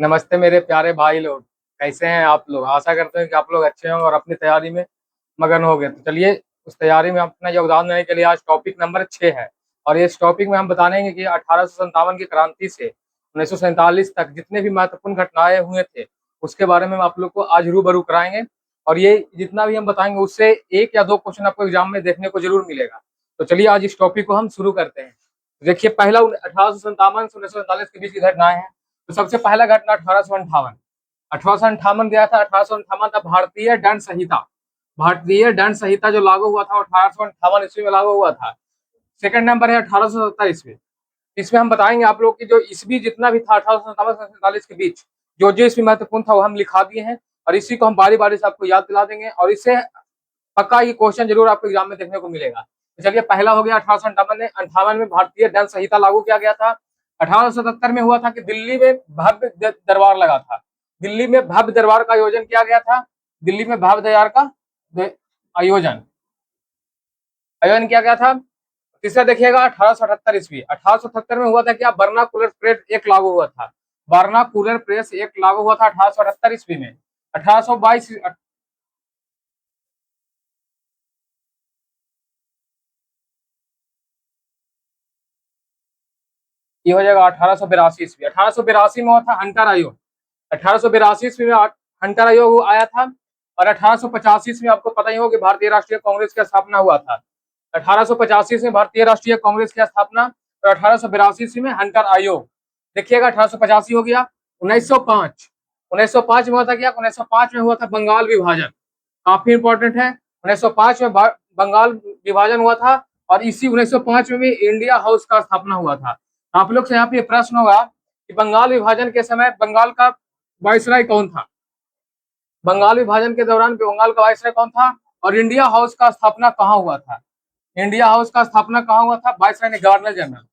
नमस्ते मेरे प्यारे भाई लोग। कैसे हैं आप लोग? आशा करते हैं कि आप लोग अच्छे होंगे और अपनी तैयारी में मगन हो गए। तो चलिए, उस तैयारी में अपना योगदान देने के लिए आज टॉपिक नंबर 6 है। और इस टॉपिक में हम बताएंगे कि 1857 की क्रांति से 1947 तक जितने भी महत्वपूर्ण घटनाएं हुए थे उसके बारे में हम आप लोग को आज रूबरू कराएंगे। और ये जितना भी हम बताएंगे उससे एक या दो क्वेश्चन आपको एग्जाम में देखने को जरूर मिलेगा। तो चलिए आज इस टॉपिक को हम शुरू करते हैं। देखिए, पहला 1857 से 1947 के बीच की घटनाएं हैं। तो सबसे पहला घटना 1858 गया था। 1858 था भारतीय दंड संहिता। भारतीय दंड संहिता जो लागू हुआ था 1858 ईस्वी में लागू हुआ था। सेकंड नंबर है 1870 ईस्वी। इसमें हम बताएंगे आप लोग की जो ईस्वी जितना भी था 1857 से 47 के बीच जो जो ईस्वी महत्वपूर्ण था वो हम लिखा दिए हैं। और इसी को हम बारी बारी से आपको याद दिला देंगे और इससे पक्का ये क्वेश्चन जरूर आपको एग्जाम में देखने को मिलेगा। तो चलिए, पहला हो गया 1858 में भारतीय दंड संहिता लागू किया गया था। 1877 में हुआ था कि दिल्ली में भव्य दरबार लगा था। दिल्ली में भव्य दरबार का आयोजन किया गया था। दिल्ली में भव्य दरबार का आयोजन आयोजन किया गया था। तीसरा देखिएगा 1878 ईस्वी। 1878 में हुआ था क्या? बर्नाकुलर प्रेस एक लागू हुआ था। बर्नाकुलर प्रेस एक लागू हुआ था 1878 ईस्वी में। 1822 ये हो जाएगा 1882 ईस्वी। 1882 में हुआ था हंटर आयोग। 1882 ईस्वी में हंटर आयोग आया था। और 1885 ईस्वी में आपको पता ही होगा कि भारतीय राष्ट्रीय कांग्रेस की स्थापना हुआ था। 1885 में भारतीय राष्ट्रीय कांग्रेस की स्थापना और 1882 ईस्वी में हंटर आयोग। देखिएगा 1885 हो गया। 1905 1905 में हुआ था क्या? 1905 में हुआ था बंगाल विभाजन। काफी इंपॉर्टेंट है। 1905 में बंगाल विभाजन हुआ था। और इसी 1905 में भी इंडिया हाउस का स्थापना हुआ था। आप लोग से यहाँ पे प्रश्न होगा कि बंगाल विभाजन के समय बंगाल का वायसराय कौन था? बंगाल विभाजन के दौरान बंगाल का वायसराय कौन था? और इंडिया हाउस का स्थापना कहाँ हुआ था? इंडिया हाउस का स्थापना कहाँ हुआ था? वायसराय ने गवर्नर जनरल।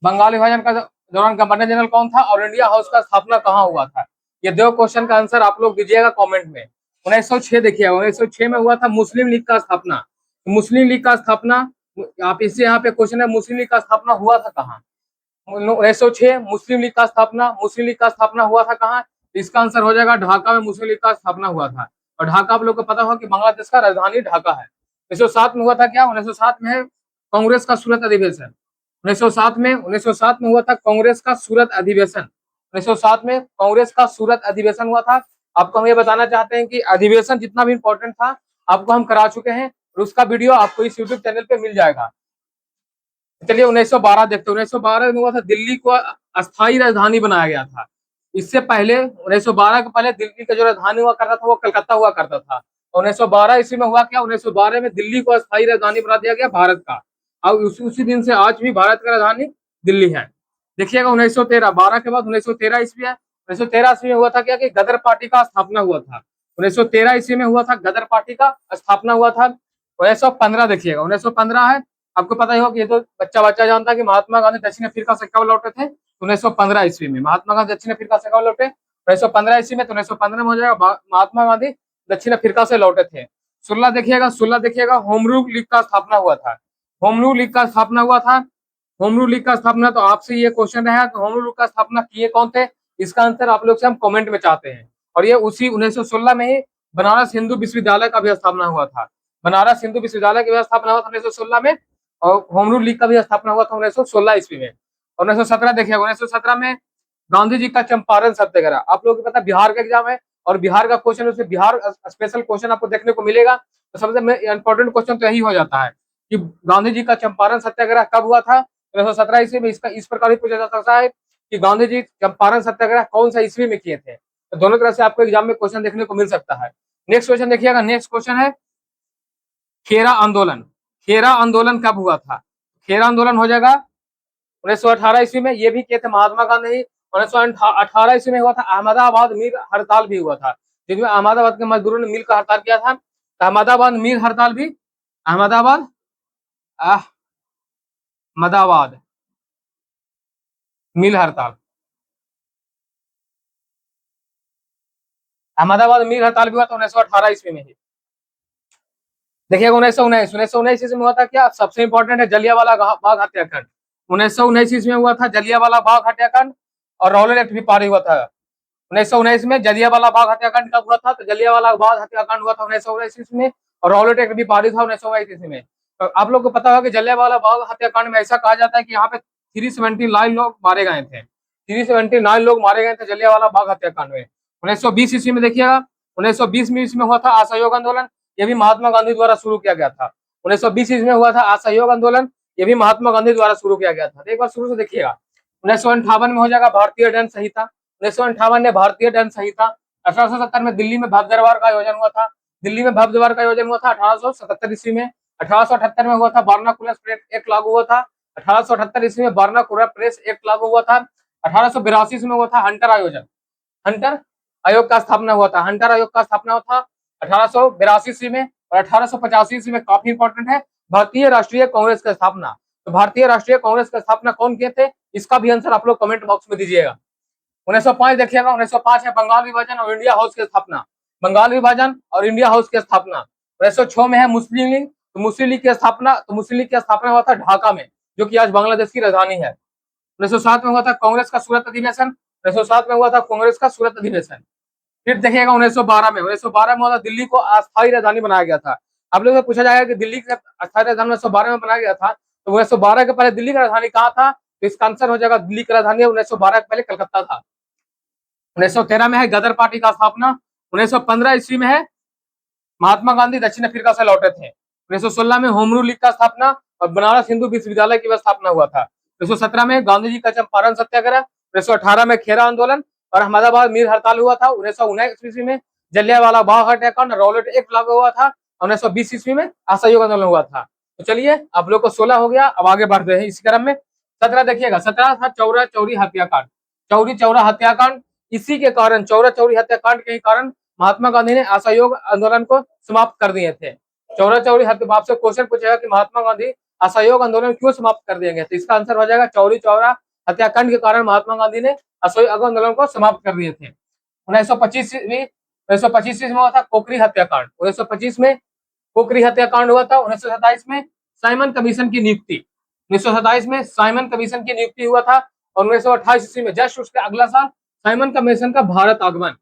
बंगाल विभाजन का दौरान गवर्नर जनरल कौन था और इंडिया हाउस का स्थापना कहाँ हुआ था? ये दो क्वेश्चन का आंसर आप लोग दीजिएगा कमेंट में। 1906 देखिए, 1906 में हुआ था मुस्लिम लीग का स्थापना। मुस्लिम लीग का स्थापना, आप इससे यहाँ पे क्वेश्चन है मुस्लिम लीग का स्थापना हुआ था कहाँ? 1906 मुस्लिम लीग का स्थापना, मुस्लिम लीग का स्थापना हुआ था कहाँ? इसका आंसर हो जाएगा ढाका में मुस्लिम लीग का स्थापना हुआ था। और ढाका आप लोग को पता होगा कि बांग्लादेश का राजधानी ढाका है। 1907 में हुआ था क्या? 1907 में कांग्रेस का सूरत अधिवेशन। 1907 में हुआ था कांग्रेस का सूरत अधिवेशन। 1907 में कांग्रेस का सूरत अधिवेशन हुआ था। आपको हम ये बताना चाहते हैं कि अधिवेशन जितना भी इंपॉर्टेंट था आपको हम करा चुके हैं और उसका वीडियो आपको इस यूट्यूब चैनल पे मिल जाएगा। चलिए 1912 देखते हैं। 1912 में हुआ था दिल्ली को अस्थायी राजधानी बनाया गया था। इससे पहले 1912 के पहले दिल्ली का जो राजधानी हुआ करता था वो कलकत्ता हुआ करता था। 1912 ईस्वी में हुआ क्या? 1912 में दिल्ली को अस्थायी राजधानी बना दिया गया भारत का। और उसी दिन से आज भी भारत का राजधानी दिल्ली है। देखिएगा 1913, 12 के बाद 1913 ईस्वी है। 1913 ईस्वी में हुआ था क्या कि गदर पार्टी का स्थापना हुआ था। 1913 ईस्वी में हुआ था गदर पार्टी का स्थापना हुआ था। 1915 देखिएगा, 1915 है। आपको पता ही होगा, ये तो बच्चा बच्चा जानता है कि महात्मा गांधी दक्षिण अफ्रीका से कब लौटे थे? 1915 ईस्वी में महात्मा गांधी दक्षिण अफ्रीका से कब लौटे? 1915 ईस्वी में। तो 1915 में हो जाएगा महात्मा गांधी दक्षिण अफ्रीका से लौटे थे। 16 देखिएगा होम रूल लीग का स्थापना हुआ था। होम रूल लीग का स्थापना हुआ था। होम रूल लीग का स्थापना, तो आपसे ये क्वेश्चन रहा कि होम रूल का स्थापना किए कौन थे? इसका आंसर आप लोग से हम कमेंट में चाहते हैं। और ये उसी 1916 में ही बनारस हिंदू विश्वविद्यालय का भी स्थापना हुआ था। बनारस हिंदू विश्वविद्यालय की भी स्थापना हुआ था 1916 में। और होम रूल लीग का भी स्थापना हुआ था 1916 ईस्वी में। और 1917 देखिए, 1917 में गांधी जी का चंपारण सत्याग्रह। आप लोगों को पता है बिहार का एग्जाम है और बिहार का क्वेश्चन, उसमें बिहार स्पेशल क्वेश्चन आपको देखने को मिलेगा। तो सबसे इंपॉर्टेंट क्वेश्चन तो यही हो जाता है कि गांधी जी का चंपारण सत्याग्रह कब हुआ था? 1917 ईस्वी में। इसका इस प्रकार भी पूछा जा सकता है कि गांधी जी चंपारण सत्याग्रह कौन सा ईस्वी में किए थे? तो दोनों तरह से आपको एग्जाम में क्वेश्चन देखने को मिल सकता है। नेक्स्ट क्वेश्चन देखिएगा। नेक्स्ट क्वेश्चन है खेरा आंदोलन। खेरा आंदोलन कब हुआ था? खेरा आंदोलन हो जाएगा 1918 ईस्वी में। ये भी किए थे महात्मा गांधी। 1918 ईस्वी में हुआ था। अहमदाबाद मिल हड़ताल भी हुआ था, जिसमें अहमदाबाद के मजदूरों ने मिल का हड़ताल किया था। तो अहमदाबाद मिल हड़ताल भी, अहमदाबाद अहमदाबाद मिल हड़ताल, अहमदाबाद मिल हड़ताल भी हुआ था 1918 ईस्वी में ही। देखिएगा 1919 ईस्वी में हुआ था क्या? सबसे इंपॉर्टेंट है जलियांवाला बाग हत्याकांड। 1919 ईस्वी में हुआ था जलियांवाला बाग हत्याकांड। और रॉलेट एक्ट भी पारित हुआ था। 1919 में जलियांवाला बाग हत्याकांड कब हुआ था? तो जलियांवाला बाग हत्याकांड हुआ था 1919 में, और रॉलेट एक्ट भी पारित हुआ 1919 में। तो आप लोग को पता होगा कि जलियांवाला बाग हत्याकांड में ऐसा कहा जाता है कि यहाँ पे 379 लोग मारे गए थे। 379 लोग मारे गए थे जलियांवाला बाग हत्याकांड में। 1920 ईस्वी में देखिएगा, 1920 में इसमें हुआ था असहयोग आंदोलन, ये भी महात्मा गांधी द्वारा शुरू किया गया था। 1920 ईस्वी में हुआ था असहयोग आंदोलन, ये भी महात्मा गांधी द्वारा शुरू किया गया था। एक बार शुरू से देखिएगा। 1958 में हो जाएगा भारतीय दंड संहिता। 1958 में भारतीय दंड संहिता। 1870 में दिल्ली में भव्य दरबार का आयोजन हुआ था। दिल्ली में भव्य दरबार का आयोजन हुआ था 1877 ईस्वी में। 1878 में हुआ था बारनाकुलर प्रेस एक्ट लागू हुआ था। 1878 ईस्वी में बारनाकुलर प्रेस एक्ट लागू हुआ था। 1882 में हुआ था हंटर आयोजन, हंटर आयोग का स्थापना हुआ था। हंटर आयोग का स्थापना हुआ था 1882 ईस्वी में। और 1885 ईस्वी में काफी इंपॉर्टेंट है, भारतीय राष्ट्रीय कांग्रेस की स्थापना। तो भारतीय राष्ट्रीय कांग्रेस की स्थापना कौन किए थे, इसका भी आंसर आप लोग कमेंट बॉक्स में दीजिएगा। 1905 देखिएगा, 1905 है बंगाल विभाजन और इंडिया हाउस की स्थापना। बंगाल विभाजन और इंडिया हाउस की स्थापना। 1906 में है मुस्लिम लीग, तो मुस्लिम लीग की स्थापना, तो मुस्लिम लीग की स्थापना हुआ था ढाका में, जो कि आज बांग्लादेश की राजधानी है। 1907 में हुआ था कांग्रेस का सूरत अधिवेशन। 1907 में हुआ था कांग्रेस का सूरत अधिवेशन। फिर देखिएगा 1912 में, 1912 में हुआ था दिल्ली को अस्थायी राजधानी बनाया गया था। आप लोगों से पूछा जाएगा कि दिल्ली का अस्थायी राजधानी 1912 में बनाया गया था, तो 1912 के पहले दिल्ली का राजधानी कहाँ था? तो इसका आंसर हो जाएगा दिल्ली की राजधानी 1912 के पहले कलकत्ता था। 1913 में है गदर पार्टी का स्थापना। 1915 ईस्वी में है महात्मा गांधी दक्षिण अफ्रीका से लौटे थे। 1916 में होम रूल लीग का स्थापना और बनारस हिंदू विश्वविद्यालय की स्थापना हुआ था। 1917 में गांधी जी का चंपारण सत्याग्रह। 1918 में खेरा आंदोलन और अहमदाबाद मीर हड़ताल हुआ था। 1919 ईस्वी में जलियांवाला बाग हत्याकांड रॉलेट एक्ट लागू हुआ था। 1920 ईस्वी में असहयोग आंदोलन हुआ था। तो चलिए आप लोग को 16 हो गया, अब आगे बढ़ते हैं इसी क्रम में। 17 देखिएगा, 17 था चौरा चौरी हत्याकांड। चौरी चौरा हत्याकांड, इसी के कारण, चौरा चौरी हत्याकांड के कारण महात्मा गांधी ने असहयोग आंदोलन को समाप्त कर दिए थे। चौरा चौरी आपसे क्वेश्चन पूछेगा कि महात्मा गांधी असहयोग आंदोलन क्यों समाप्त कर दिए गए, तो इसका आंसर हो जाएगा चौरी चौरा हत्याकांड के कारण महात्मा गांधी ने असहयोग आंदोलन को समाप्त कर दिए थे। 1925 में हुआ था कोकरी हत्याकांड। 1925 में कोकरी हत्याकांड हुआ था। 1927 में साइमन कमीशन की नियुक्ति, 1927 में साइमन कमीशन की नियुक्ति हुआ था। और 1928 ईस्वी में जस्ट उसके अगला साल साइमन कमीशन का भारत आगमन।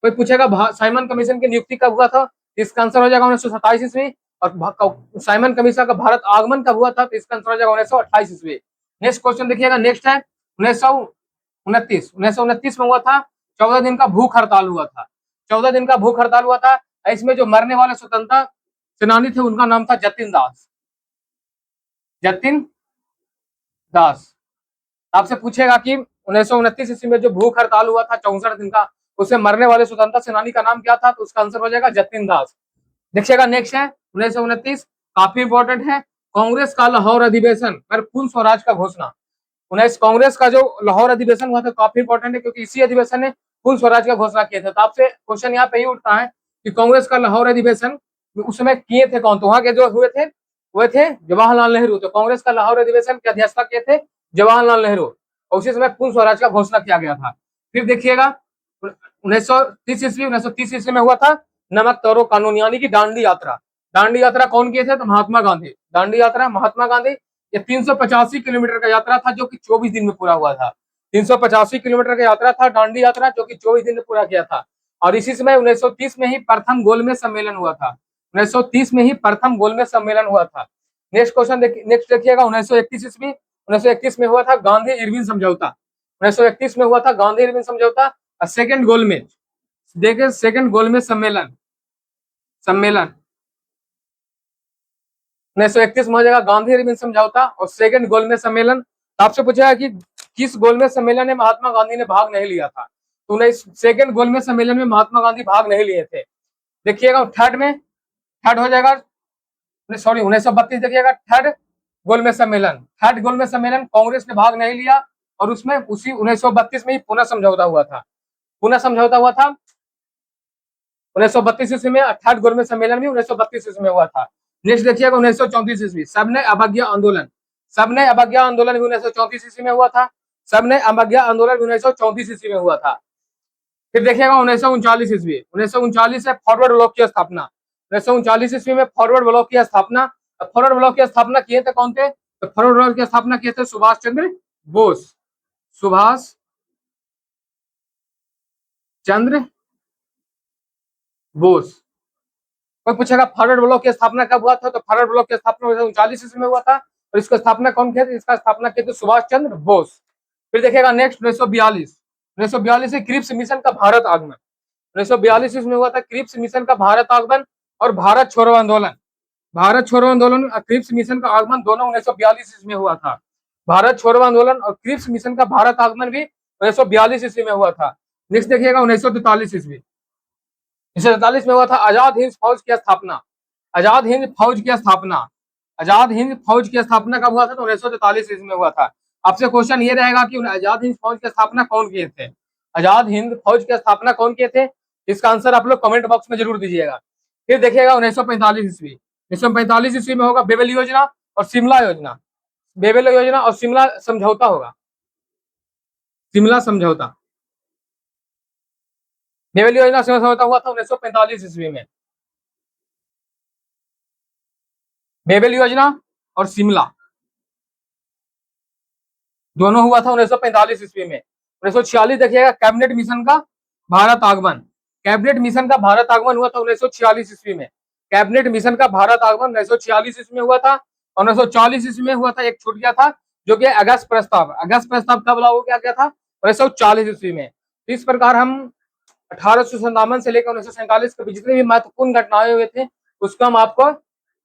कोई पूछेगा साइमन कमीशन की नियुक्ति कब हुआ था, इसका आंसर हो जाएगा 1927 ईस्वी। और साइमन कमीशन का भारत आगमन कब हुआ था, तो इसका आंसर हो जाएगा 1928 ईस्वी। नेक्स्ट क्वेश्चन देखिएगा, नेक्स्ट है 1929 में हुआ था 14 दिन का भूख हड़ताल हुआ था। 14 दिन का भूख हड़ताल हुआ था। इसमें जो मरने वाले स्वतंत्रता सेनानी थे उनका नाम था जतिन दास। जतिन दास। आपसे पूछेगा कि 1929 ईस्वी में जो भूख हड़ताल हुआ था 64 दिन का, उससे मरने वाले स्वतंत्रता सेनानी का नाम क्या था, तो उसका आंसर हो जाएगा जतिन दास। देखिएगा नेक्स्ट है 1929, काफी इंपॉर्टेंट है, कांग्रेस का लाहौर अधिवेशन पर पूर्ण स्वराज का घोषणा। कांग्रेस का जो लाहौर अधिवेशन हुआ था काफी इंपॉर्टेंट है, क्योंकि इसी अधिवेशन ने पूर्ण स्वराज का घोषणा किया था। तो आपसे क्वेश्चन यहाँ पे ही उठता है कि कांग्रेस का लाहौर अधिवेशन उस समय किए थे कौन, तो वहां के जो हुए थे वो थे जवाहरलाल नेहरू। तो कांग्रेस का लाहौर अधिवेशन की अध्यक्षता किए थे जवाहरलाल नेहरू, और उसी समय पूर्ण स्वराज का घोषणा किया गया था। फिर देखिएगा 1930 ईस्वी में हुआ था नमक तोड़ो कानून, यानी कि दांडी यात्रा। दांडी यात्रा कौन किए थे, तो महात्मा गांधी। दांडी यात्रा महात्मा गांधी। ये 385 किलोमीटर का यात्रा था, जो कि 24 दिन में पूरा हुआ था। 385 किलोमीटर का यात्रा था दांडी यात्रा, जो कि 24 दिन में पूरा किया था। और इसी समय 1930 में ही प्रथम गोलमेज सम्मेलन हुआ था। 1930 में ही प्रथम गोलमेज सम्मेलन हुआ था। नेक्स्ट क्वेश्चन नेक्स्ट देखिएगा 1931 ईस्वी। 1931 में हुआ था गांधी इरविन समझौता। 1931 में हुआ था गांधी इरविन समझौता। सेकंड गोलमेज, देखिए सेकंड गोलमेज सम्मेलन 1931 में हो जाएगा गांधी इरविन समझौता और सेकंड गोलमेज सम्मेलन। आपसे पूछा है कि किस गोलमेज सम्मेलन में महात्मा गांधी ने भाग नहीं लिया था, तो सेकंड गोलमेज सम्मेलन में महात्मा गांधी भाग नहीं लिए थे। देखिएगा थर्ड हो जाएगा, सॉरी 1932 देखिएगा थर्ड गोलमेज सम्मेलन। थर्ड गोलमेज सम्मेलन कांग्रेस ने भाग नहीं लिया, और उसमें उसी 1932 में ही पुनः समझौता हुआ था। पुनः समझौता हुआ था 1932 ईस्वी में। थर्ड गोलमेज सम्मेलन भी 1932 ईस्वी में हुआ था। नेक्स्ट देखिएगा 1934 ईस्वी, सबने अवज्ञा आंदोलन। सबने अवज्ञा आंदोलन भी 1934 ईस्वी में हुआ था। सबने अवज्ञा आंदोलन भी 1934 ईस्वी में हुआ था। फिर देखिएगा 1939 ईस्वी, 1939 है फॉरवर्ड ब्लॉक की स्थापना। 1939 ईस्वी में फॉरवर्ड ब्लॉक की स्थापना। फॉरवर्ड ब्लॉक की स्थापना किए थे कौन थे, तो फॉरवर्ड ब्लॉक की स्थापना किए थे सुभाष चंद्र बोस। सुभाष चंद्र बोस। कोई पूछेगा फॉरवर्ड ब्लॉक की स्थापना कब हुआ था, तो फॉरवर्ड ब्लॉक की स्थापना 1939 ईस्वी में हुआ था। और इसका स्थापना कौन किया था? इसका स्थापना किया था सुभाष चंद्र बोस। फिर देखिएगा नेक्स्ट 1942 से क्रिप्स मिशन का भारत आगमन। 1942 ईस्वी में हुआ था क्रिप्स मिशन का भारत आगमन और भारत छोड़ो आंदोलन। भारत छोड़ो आंदोलन और क्रिप्स मिशन का आगमन दोनों 1942 ईस्वी में हुआ था। भारत छोड़ो आंदोलन और क्रिप्स मिशन का भारत आगमन भी 1942 ईस्वी में हुआ था। नेक्स्ट देखिएगा 1943 ईस्वी। 1943 में हुआ था आजाद हिंद फौज की स्थापना। आजाद हिंद फौज की स्थापना, आजाद हिंद फौज की स्थापना कब हुआ था? तो 1943 ईस्वी में हुआ था। आपसे क्वेश्चन ये रहेगा कि आजाद हिंद फौज की स्थापना कौन किए थे? आजाद हिंद फौज की स्थापना कौन किए थे? इसका आंसर आप लोग कमेंट बॉक्स में जरूर दीजिएगा। फिर देखिएगा 1945 ईस्वी। 1945 ईस्वी में होगा बेबल योजना और शिमला योजना। बेबल योजना और शिमला समझौता होगा, शिमला समझौता। बेबल योजना समझौता हुआ था 1945 ईस्वी में। बेबल योजना और शिमला दोनों हुआ था 1945 ईस्वी में। 1946 देखिएगा कैबिनेट मिशन का भारत आगमन। कैबिनेट मिशन का भारत आगमन हुआ था 1946 ईस्वी में। कैबिनेट मिशन का भारत आगमन 1946 ईस्वी में हुआ था। और 1940 ईस्वी में हुआ था, एक छूट गया था जो कि अगस्त प्रस्ताव। अगस्त प्रस्ताव कब लागू किया गया था? 1940 ईस्वी में। इस प्रकार हम 1857 से लेकर 1947 के जितने भी महत्वपूर्ण घटनाएं हुए थे उसको हम आपको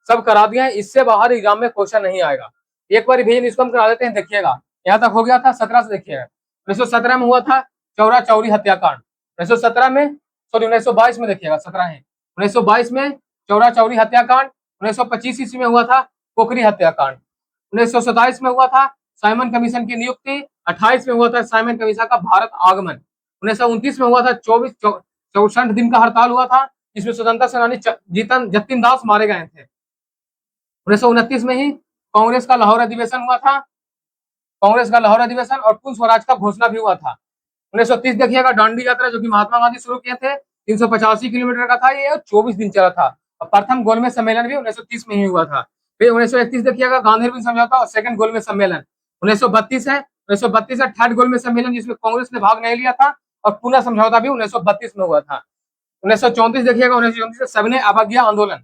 सब करा दिए हैं। इससे बाहर एग्जाम में क्वेश्चन नहीं आएगा। एक बार भैया इसको हम करा देते हैं। देखिएगा यहाँ तक हो गया था। 17 से देखिएगा 1917 में हुआ था चौरा चौरी हत्याकांड। 1917 में, सॉरी 1922 में देखिएगा, 17 है। 1922 में चौरा चौरी हत्याकांड। 1925 ईस्वी में हुआ था पोखरी हत्याकांड। 1927 में हुआ था साइमन कमीशन की नियुक्ति। 28 में हुआ था साइमन कमीशन का भारत आगमन। 1929 में हुआ था 64 दिन का हड़ताल हुआ था जिसमें स्वतंत्रता सेनानी जतिन दास मारे गए थे। 1929 में ही कांग्रेस का लाहौर अधिवेशन हुआ था। कांग्रेस का लाहौर अधिवेशन और पूर्ण स्वराज का घोषणा भी हुआ था। 1930 देखिएगा दांडी यात्रा जो कि महात्मा गांधी शुरू किए थे, 385 किलोमीटर का था, ये 24 दिन चला था। और प्रथम गोलमेज सम्मेलन भी 1930 में ही हुआ था। फिर 1931 देखिएगा गांधी समझौता और सेकंड गोलमेज सम्मेलन। 1932 है, 1932 है थर्ड गोलमेज सम्मेलन जिसमें कांग्रेस ने भाग नहीं लिया था। और पुनः समझौता भी 1932 में हुआ था। 1934 देखिएगा, 1934 सविनय अवज्ञा आंदोलन।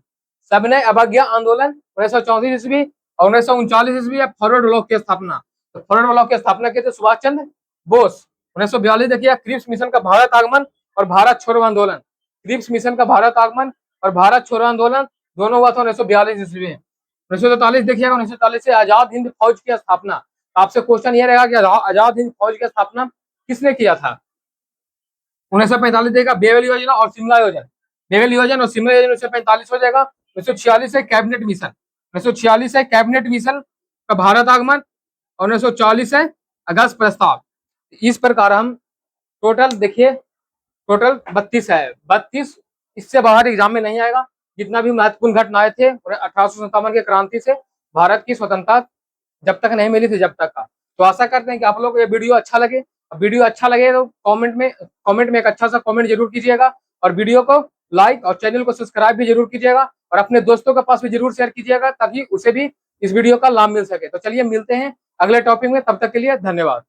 सविनय अवज्ञा आंदोलन 1934 ईस्वी। और 1939 ईस्वी फॉरवर्ड ब्लॉक की स्थापना। तो फॉरवर्ड ब्लॉक की स्थापना की थी सुभाष चंद्र बोस। 1942 देखिए क्रिप्स मिशन का भारत आगमन और भारत छोड़ो आंदोलन। क्रिप्स मिशन का भारत आगमन और भारत छोड़ो आंदोलन दोनों हुआ था 1942 ईस्वी में। 1943 देखिएगा, 1943 से आजाद हिंद फौज की स्थापना। आपसे क्वेश्चन ये रहेगा कि आजाद हिंद फौज की स्थापना किसने किया था? 1945 देगा बेबल योजना और शिमला योजना। बेबल योजना और शिमला योजना 1945 हो जाएगा। 1946 है कैबिनेट मिशन। 1946 है कैबिनेट मिशन का भारत आगमन और 1940 है अगस्त प्रस्ताव। इस प्रकार हम टोटल देखिए, टोटल 32 है। 32 इससे बाहर एग्जाम में नहीं आएगा। जितना भी महत्वपूर्ण घटनाएं थे 1857 के क्रांति से भारत की स्वतंत्रता जब तक नहीं मिली थी जब तक का। तो आशा करते हैं कि आप लोग को ये वीडियो अच्छा लगे। वीडियो अच्छा लगे तो कमेंट में एक अच्छा सा कमेंट जरूर कीजिएगा और वीडियो को लाइक और चैनल को सब्सक्राइब भी जरूर कीजिएगा और अपने दोस्तों के पास भी जरूर शेयर कीजिएगा ताकि उसे भी इस वीडियो का लाभ मिल सके। तो चलिए मिलते हैं अगले टॉपिक में, तब तक के लिए धन्यवाद।